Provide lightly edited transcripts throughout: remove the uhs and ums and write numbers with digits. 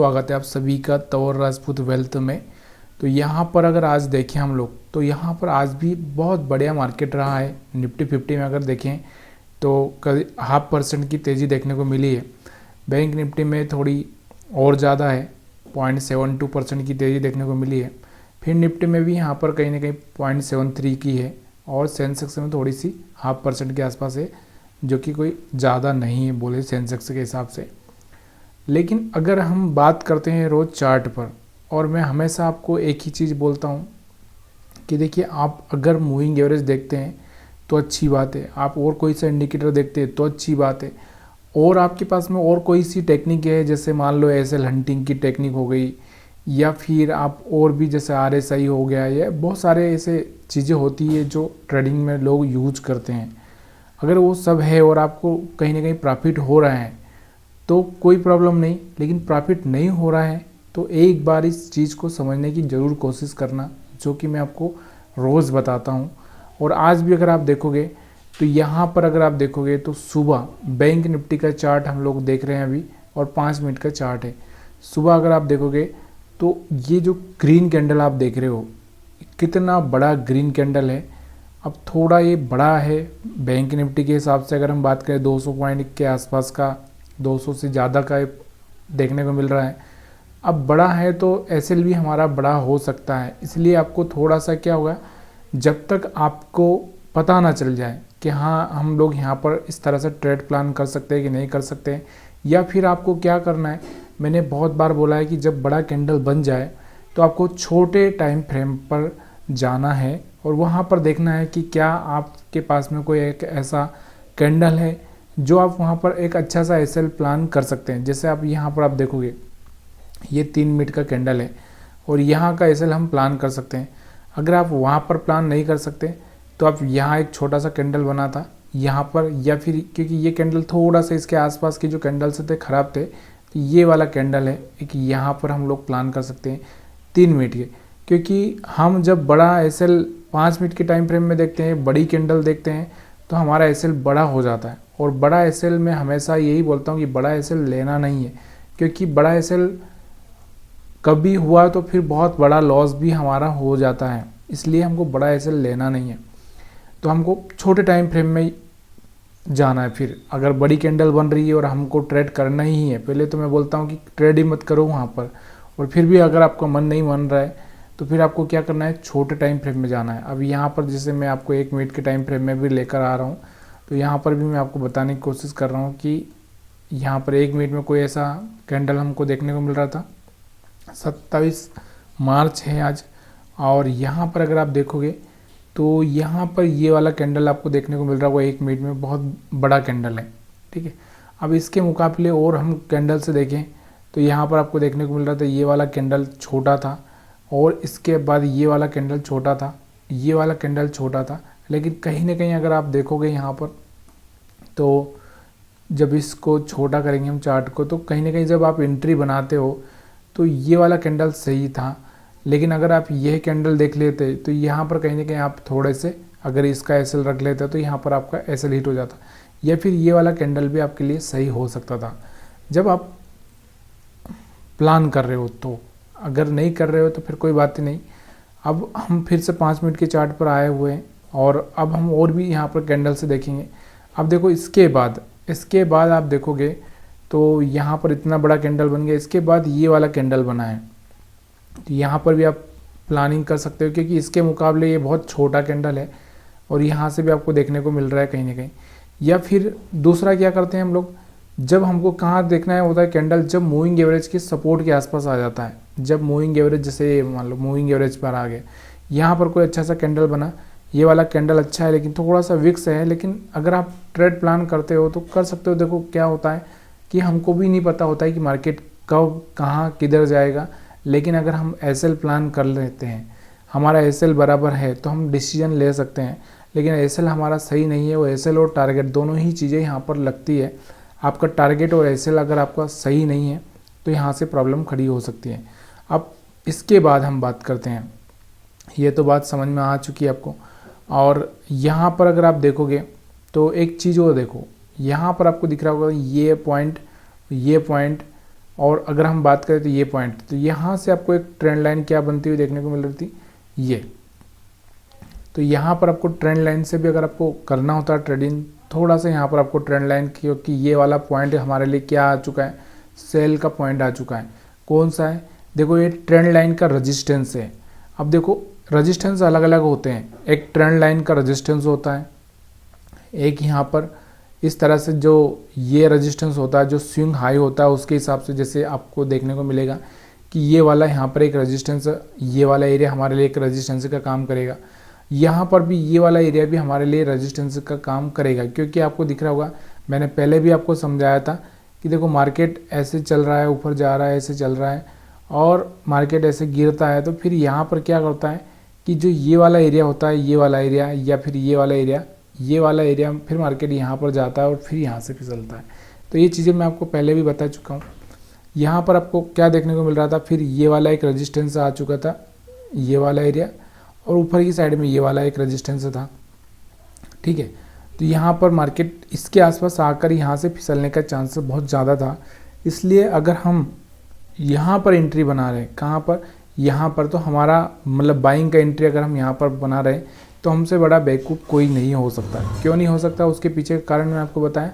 स्वागत है आप सभी का तौर राजपूत वेल्थ में। तो यहाँ पर अगर आज देखें हम लोग तो यहाँ पर आज भी बहुत बढ़िया मार्केट रहा है। निफ्टी 50 में अगर देखें तो करीब 0.5% की तेज़ी देखने को मिली है। बैंक निफ्टी में थोड़ी और ज़्यादा है, 0.72% की तेज़ी देखने को मिली है। फिर निफ्टी में भी यहाँ पर कहीं ना कहीं 0.73 की है और सेंसेक्स में थोड़ी सी 0.5% के आसपास है, जो कि कोई ज़्यादा नहीं है बोले सेंसेक्स के हिसाब से। लेकिन अगर हम बात करते हैं रोज़ चार्ट पर, और मैं हमेशा आपको एक ही चीज़ बोलता हूँ कि देखिए, आप अगर मूविंग एवरेज देखते हैं तो अच्छी बात है, आप और कोई सा इंडिकेटर देखते हैं तो अच्छी बात है, और आपके पास में और कोई सी टेक्निक है, जैसे मान लो एसएल हंटिंग की टेक्निक हो गई, या फिर आप और भी जैसे आरएसआई हो गया, या बहुत सारे ऐसे चीज़ें होती है जो ट्रेडिंग में लोग यूज करते हैं। अगर वो सब है और आपको कहीं ना कहीं प्रॉफिट हो रहा है तो कोई प्रॉब्लम नहीं, लेकिन प्रॉफिट नहीं हो रहा है तो एक बार इस चीज़ को समझने की ज़रूर कोशिश करना, जो कि मैं आपको रोज़ बताता हूँ। और आज भी अगर आप देखोगे तो यहाँ पर अगर आप देखोगे तो सुबह बैंक निफ्टी का चार्ट हम लोग देख रहे हैं अभी, और 5 मिनट का चार्ट है। सुबह अगर आप देखोगे तो ये जो ग्रीन कैंडल आप देख रहे हो, कितना बड़ा ग्रीन कैंडल है। अब थोड़ा ये बड़ा है बैंक निफ्टी के हिसाब से, अगर हम बात करें 200 पॉइंट के आसपास का, 200 से ज़्यादा का देखने को मिल रहा है। अब बड़ा है तो एसएल भी हमारा बड़ा हो सकता है, इसलिए आपको थोड़ा सा क्या होगा, जब तक आपको पता ना चल जाए कि हाँ हम लोग यहाँ पर इस तरह से ट्रेड प्लान कर सकते हैं कि नहीं कर सकते, या फिर आपको क्या करना है, मैंने बहुत बार बोला है कि जब बड़ा कैंडल बन जाए तो आपको छोटे टाइम फ्रेम पर जाना है और वहाँ पर देखना है कि क्या आपके पास में कोई एक ऐसा कैंडल है जो आप वहाँ पर एक अच्छा सा एसएल प्लान कर सकते हैं। जैसे आप यहाँ पर आप देखोगे ये 3 मिनट का कैंडल है और यहाँ का एसएल हम प्लान कर सकते हैं। अगर आप वहाँ पर प्लान नहीं कर सकते तो आप यहाँ एक छोटा सा कैंडल बना था यहाँ पर, या फिर क्योंकि ये कैंडल थोड़ा सा इसके आसपास के जो कैंडल्स थे ख़राब थे, तो ये वाला कैंडल है एक, यहाँ पर हम लोग प्लान कर सकते हैं 3 मिनट के। क्योंकि हम जब बड़ा एसएल 5 मिनट के टाइम फ्रेम में देखते हैं, बड़ी कैंडल देखते हैं, तो हमारा एसएल बड़ा हो जाता है। और बड़ा एसएल में हमेशा यही बोलता हूँ कि बड़ा एसएल लेना नहीं है, क्योंकि बड़ा एसएल कभी हुआ तो फिर बहुत बड़ा लॉस भी हमारा हो जाता है, इसलिए हमको बड़ा एसएल लेना नहीं है। तो हमको छोटे टाइम फ्रेम में जाना है। फिर अगर बड़ी कैंडल बन रही है और हमको ट्रेड करना ही है, पहले तो मैं बोलता हूँ कि ट्रेड ही मत करो वहाँ पर, और फिर भी अगर आपका मन नहीं मान रहा है तो फिर आपको क्या करना है, छोटे टाइम फ्रेम में जाना है। अब यहाँ पर जैसे मैं आपको 1 मिनट के टाइम फ्रेम में भी लेकर आ रहा हूँ, तो यहाँ पर भी मैं आपको बताने की कोशिश कर रहा हूँ कि यहाँ पर 1 मिनट में कोई ऐसा कैंडल हमको देखने को मिल रहा था। 27 मार्च है आज, और यहाँ पर अगर आप देखोगे तो यहाँ पर ये वाला कैंडल आपको देखने को मिल रहा होगा 1 मिनट में, बहुत बड़ा कैंडल है, ठीक है। अब इसके मुकाबले और हम कैंडल से देखें तो यहाँ पर आपको देखने को मिल रहा था ये वाला कैंडल छोटा था, और इसके बाद ये वाला कैंडल छोटा था, ये वाला कैंडल छोटा था। लेकिन कहीं ना कहीं अगर आप देखोगे यहाँ पर, तो जब इसको छोटा करेंगे हम चार्ट को, तो कहीं ना कहीं जब आप एंट्री बनाते हो तो ये वाला कैंडल सही था। लेकिन अगर आप यह कैंडल देख लेते तो यहाँ पर कहीं ना कहीं आप थोड़े से अगर इसका एसएल रख लेते तो यहाँ पर आपका एसएल हिट हो जाता, या फिर ये वाला कैंडल भी आपके लिए सही हो सकता था जब आप प्लान कर रहे हो। तो अगर नहीं कर रहे हो तो फिर कोई बात ही नहीं। अब हम फिर से 5 मिनट के चार्ट पर आए हुए हैं, और अब हम और भी यहाँ पर कैंडल से देखेंगे। अब देखो इसके बाद आप देखोगे तो यहाँ पर इतना बड़ा कैंडल बन गया, इसके बाद ये वाला कैंडल बना है, तो यहाँ पर भी आप प्लानिंग कर सकते हो, क्योंकि इसके मुकाबले ये बहुत छोटा कैंडल है और यहाँ से भी आपको देखने को मिल रहा है कहीं ना कहीं। या फिर दूसरा क्या करते हैं हम लोग, जब हमको कहाँ देखना है होता है कैंडल, जब मूविंग एवरेज के सपोर्ट के आसपास आ जाता है। जब मूविंग एवरेज, जैसे मान लो मूविंग एवरेज पर आ गया, यहाँ पर कोई अच्छा सा कैंडल बना, ये वाला कैंडल अच्छा है लेकिन थोड़ा सा विक्स है, लेकिन अगर आप ट्रेड प्लान करते हो तो कर सकते हो। देखो क्या होता है कि हमको भी नहीं पता होता है कि मार्केट कब कहाँ किधर जाएगा, लेकिन अगर हम एसएल प्लान कर लेते हैं, हमारा एसएल बराबर है, तो हम डिसीजन ले सकते हैं। लेकिन एसएल हमारा सही नहीं है, वो एसएल और टारगेट दोनों ही चीज़ें यहाँ पर लगती है। आपका टारगेट और एसएल अगर आपका सही नहीं है तो यहाँ से प्रॉब्लम खड़ी हो सकती है। अब इसके बाद हम बात करते हैं, ये तो बात समझ में आ चुकी है आपको। और यहाँ पर अगर आप देखोगे तो एक चीज़ और देखो, यहाँ पर आपको दिख रहा होगा ये पॉइंट और अगर हम बात करें तो ये पॉइंट, तो यहाँ से आपको एक ट्रेंड लाइन क्या बनती हुई देखने को मिल रही थी, ये। तो यहाँ पर आपको ट्रेंड लाइन से भी अगर आपको करना होता है ट्रेडिंग, थोड़ा सा यहाँ पर आपको ट्रेंड लाइन, क्योंकि ये वाला पॉइंट हमारे लिए क्या आ चुका है, सेल का पॉइंट आ चुका है। कौन सा है, देखो ये ट्रेंड लाइन का रेजिस्टेंस है। अब देखो रेजिस्टेंस अलग अलग होते हैं, एक ट्रेंड लाइन का रेजिस्टेंस होता है, एक यहाँ पर इस तरह से जो ये रेजिस्टेंस होता है, जो स्विंग हाई होता है उसके हिसाब से, जैसे आपको देखने को मिलेगा कि ये वाला यहाँ पर एक रेजिस्टेंस, ये वाला एरिया हमारे लिए एक रेजिस्टेंस का काम करेगा। यहाँ पर भी ये वाला एरिया भी हमारे लिए रेजिस्टेंस का काम करेगा, क्योंकि आपको दिख रहा होगा, मैंने पहले भी आपको समझाया था कि देखो मार्केट ऐसे चल रहा है, ऊपर जा रहा है, ऐसे चल रहा है, और मार्केट ऐसे गिरता है, तो फिर यहाँ पर क्या करता है कि जो ये वाला एरिया होता है, ये वाला एरिया या फिर ये वाला एरिया, फिर मार्केट यहाँ पर जाता है और फिर यहाँ से फिसलता है। तो ये चीज़ें मैं आपको पहले भी बता चुका हूँ। यहाँ पर आपको क्या देखने को मिल रहा था, फिर ये वाला एक रेजिस्टेंस आ चुका था, ये वाला एरिया, और ऊपर की साइड में ये वाला एक रेजिस्टेंस था, ठीक है। तो यहाँ पर मार्केट इसके आसपास आकर यहाँ से फिसलने का चांस बहुत ज़्यादा था। इसलिए अगर हम यहाँ पर एंट्री बना रहे हैं, कहाँ पर, यहाँ पर, तो हमारा मतलब बाइंग का एंट्री अगर हम यहाँ पर बना रहे हैं तो हमसे बड़ा बेवकूफ़ कोई नहीं हो सकता। क्यों नहीं हो सकता, उसके पीछे का कारण मैं आपको बताया,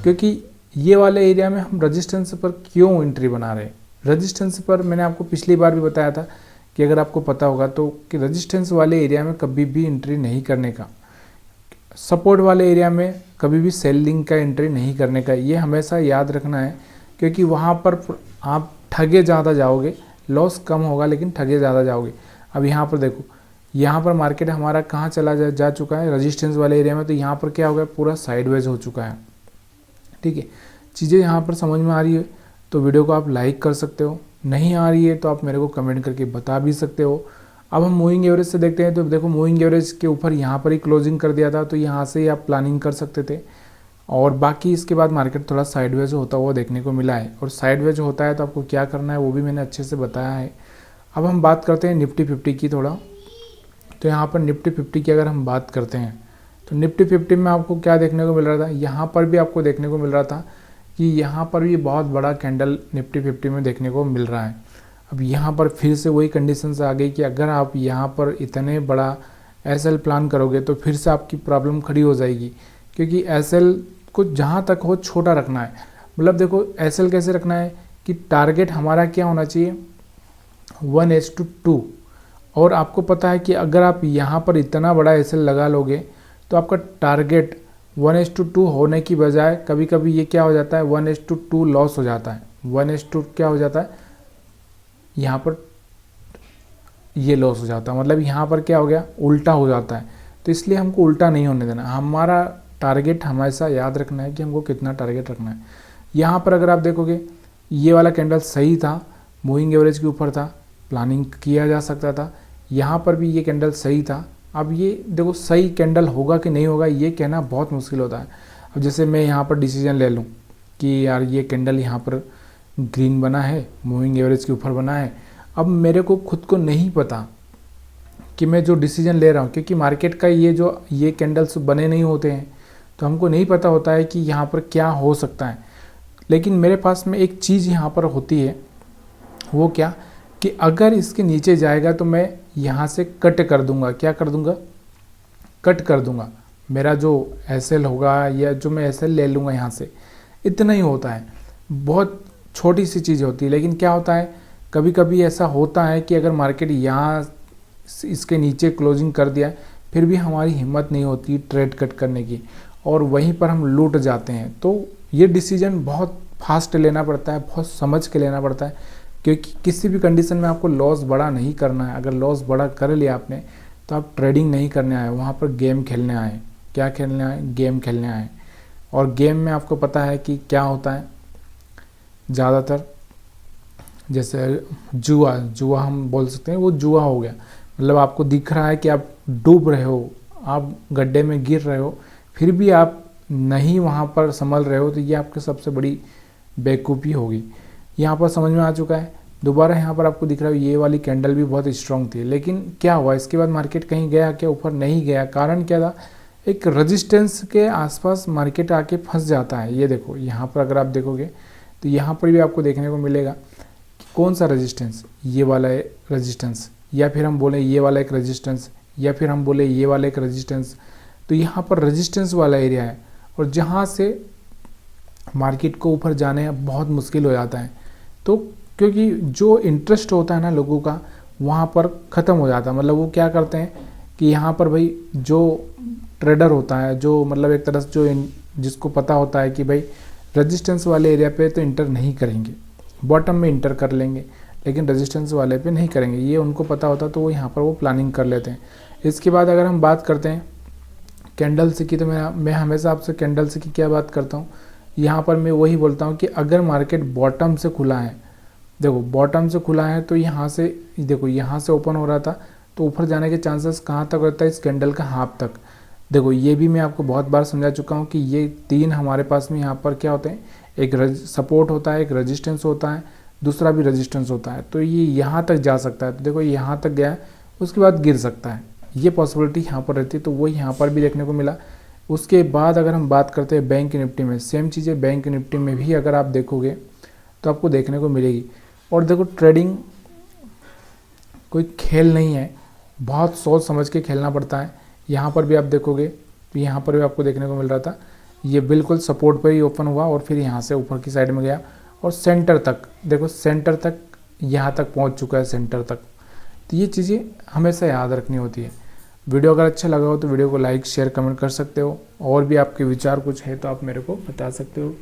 क्योंकि ये वाले एरिया में हम रेजिस्टेंस पर क्यों एंट्री बना रहे हैं। रेजिस्टेंस पर मैंने आपको पिछली बार भी बताया था कि अगर आपको पता होगा तो, कि रेजिस्टेंस वाले एरिया में कभी भी एंट्री नहीं करने का, सपोर्ट वाले एरिया में कभी भी सेलिंग का एंट्री नहीं करने का, ये हमेशा याद रखना है, क्योंकि वहाँ पर आप ठगे ज़्यादा जाओगे, लॉस कम होगा लेकिन ठगे ज़्यादा जाओगे। अब यहाँ पर देखो, यहाँ पर मार्केट हमारा कहाँ चला जा चुका है, रेजिस्टेंस वाले एरिया में, तो यहाँ पर क्या हो गया, पूरा साइडवेज हो चुका है, ठीक है। चीज़ें यहाँ पर समझ में आ रही है तो वीडियो को आप लाइक कर सकते हो, नहीं आ रही है तो आप मेरे को कमेंट करके बता भी सकते हो। अब हम मूविंग एवरेज से देखते हैं, तो देखो मूविंग एवरेज के ऊपर यहाँ पर ही क्लोजिंग कर दिया था, तो यहाँ से ही आप प्लानिंग कर सकते थे, और बाकी इसके बाद मार्केट थोड़ा साइडवेज होता हुआ देखने को मिला है। और साइडवेज होता है तो आपको क्या करना है वो भी मैंने अच्छे से बताया है। अब हम बात करते हैं निफ्टी 50 की थोड़ा। तो यहाँ पर निफ्टी 50 की अगर हम बात करते हैं तो निफ्टी 50 में आपको क्या देखने को मिल रहा था, यहाँ पर भी आपको देखने को मिल रहा था कि यहाँ पर भी बहुत बड़ा कैंडल निफ्टी 50 में देखने को मिल रहा है। अब यहाँ पर फिर से वही कंडीशंस आ गई कि अगर आप यहाँ पर इतने बड़ा एसएल प्लान करोगे तो फिर से आपकी प्रॉब्लम खड़ी हो जाएगी, क्योंकि एसएल को जहाँ तक हो छोटा रखना है। मतलब देखो एसएल कैसे रखना है कि टारगेट हमारा क्या होना चाहिए, 1:2, और आपको पता है कि अगर आप यहाँ पर इतना बड़ा एसएल लगा लोगे तो आपका टारगेट 1:2 होने की बजाय कभी कभी ये क्या हो जाता है, 1:2 लॉस हो जाता है। 1:2 क्या हो जाता है, यहाँ पर ये लॉस हो जाता है, मतलब यहाँ पर क्या हो गया, उल्टा हो जाता है। तो इसलिए हमको उल्टा नहीं होने देना, हमारा टारगेट हमेशा याद रखना है कि हमको कितना टारगेट रखना है। यहाँ पर अगर आप देखोगे ये वाला कैंडल सही था, मूविंग एवरेज के ऊपर था, प्लानिंग किया जा सकता था। यहाँ पर भी ये कैंडल सही था। अब ये देखो सही कैंडल होगा कि नहीं होगा ये कहना बहुत मुश्किल होता है। अब जैसे मैं यहाँ पर डिसीजन ले लूँ कि यार ये कैंडल यहाँ पर ग्रीन बना है, मूविंग एवरेज के ऊपर बना है, अब मेरे को खुद को नहीं पता कि मैं जो डिसीजन ले रहा हूँ, क्योंकि मार्केट का ये कैंडल्स बने नहीं होते हैं, तो हमको नहीं पता होता है कि यहाँ पर क्या हो सकता है। लेकिन मेरे पास में एक चीज़ यहाँ पर होती है, वो क्या कि अगर इसके नीचे जाएगा तो मैं यहाँ से कट कर दूंगा। क्या कर दूंगा, कट कर दूंगा। मेरा जो एसएल होगा या जो मैं एसएल ले लूँगा यहाँ से, इतना ही होता है, बहुत छोटी सी चीज़ होती है। लेकिन क्या होता है, कभी कभी ऐसा होता है कि अगर मार्केट यहाँ इसके नीचे क्लोजिंग कर दिया फिर भी हमारी हिम्मत नहीं होती ट्रेड कट करने की, और वहीं पर हम लूट जाते हैं। तो ये डिसीजन बहुत फास्ट लेना पड़ता है, बहुत समझ के लेना पड़ता है, क्योंकि किसी भी कंडीशन में आपको लॉस बड़ा नहीं करना है। अगर लॉस बड़ा कर लिया आपने तो आप ट्रेडिंग नहीं करने आए, वहाँ पर गेम खेलने आए। क्या खेलने आए, गेम खेलने आए। और गेम में आपको पता है कि क्या होता है, ज़्यादातर जैसे जुआ हम बोल सकते हैं, वो जुआ हो गया। मतलब आपको दिख रहा है कि आप डूब रहे हो, आप गड्ढे में गिर रहे हो, फिर भी आप नहीं वहाँ पर संभल रहे हो, तो ये आपकी सबसे बड़ी बेवकूफ़ी होगी। यहाँ पर समझ में आ चुका है। दोबारा यहाँ पर आपको दिख रहा है ये वाली कैंडल भी बहुत स्ट्रांग थी, लेकिन क्या हुआ, इसके बाद मार्केट कहीं गया क्या, ऊपर नहीं गया। कारण क्या था, एक रेजिस्टेंस के आसपास मार्केट आके फंस जाता है। ये देखो यहाँ पर अगर आप देखोगे तो यहाँ पर भी आपको देखने को मिलेगा कि कौन सा रेजिस्टेंस, ये वाला है रेजिस्टेंस, या फिर हम बोले ये वाला एक रेजिस्टेंस, या फिर हम बोले ये वाला एक रेजिस्टेंस। तो यहाँ पर रेजिस्टेंस वाला एरिया है और जहाँ से मार्केट को ऊपर जाने बहुत मुश्किल हो जाता है। तो क्योंकि जो इंटरेस्ट होता है ना लोगों का वहाँ पर ख़त्म हो जाता है। मतलब वो क्या करते हैं कि यहाँ पर भाई जो ट्रेडर होता है, जो मतलब एक तरह से जिसको पता होता है कि भाई रेजिस्टेंस वाले एरिया पे तो इंटर नहीं करेंगे, बॉटम में इंटर कर लेंगे लेकिन रेजिस्टेंस वाले पे नहीं करेंगे, ये उनको पता होता, तो वो यहाँ पर वो प्लानिंग कर लेते हैं। इसके बाद अगर हम बात करते हैं कैंडल से की, तो मैं हमेशा आपसे कैंडल से की क्या बात करता हूँ, यहाँ पर मैं वही बोलता हूँ कि अगर मार्केट बॉटम से खुला है, देखो बॉटम से खुला है तो यहाँ से देखो यहाँ से ओपन हो रहा था तो ऊपर जाने के चांसेस कहाँ तक रहता है, इस कैंडल का हाफ तक। देखो ये भी मैं आपको बहुत बार समझा चुका हूँ कि ये तीन हमारे पास में यहाँ पर क्या होते हैं, एक सपोर्ट होता है, एक रेजिस्टेंस होता है, दूसरा भी रेजिस्टेंस होता है। तो ये यहाँ तक जा सकता है, तो देखो यहाँ तक गया उसके बाद गिर सकता है, ये पॉसिबिलिटी यहाँ पर रहती है। तो वो यहाँ पर भी देखने को मिला। उसके बाद अगर हम बात करते हैं बैंक निफ्टी में, सेम चीज़ें बैंक निफ्टी में भी अगर आप देखोगे तो आपको देखने को मिलेगी। और देखो ट्रेडिंग कोई खेल नहीं है, बहुत सोच समझ के खेलना पड़ता है। यहाँ पर भी आप देखोगे तो यहाँ पर भी आपको देखने को मिल रहा था, ये बिल्कुल सपोर्ट पर ही ओपन हुआ और फिर यहाँ से ऊपर की साइड में गया और सेंटर तक, देखो सेंटर तक यहाँ तक पहुँच चुका है, सेंटर तक। तो ये चीज़ें हमेशा याद रखनी होती है। वीडियो अगर अच्छा लगा हो तो वीडियो को लाइक शेयर कमेंट कर सकते हो, और भी आपके विचार कुछ है तो आप मेरे को बता सकते हो।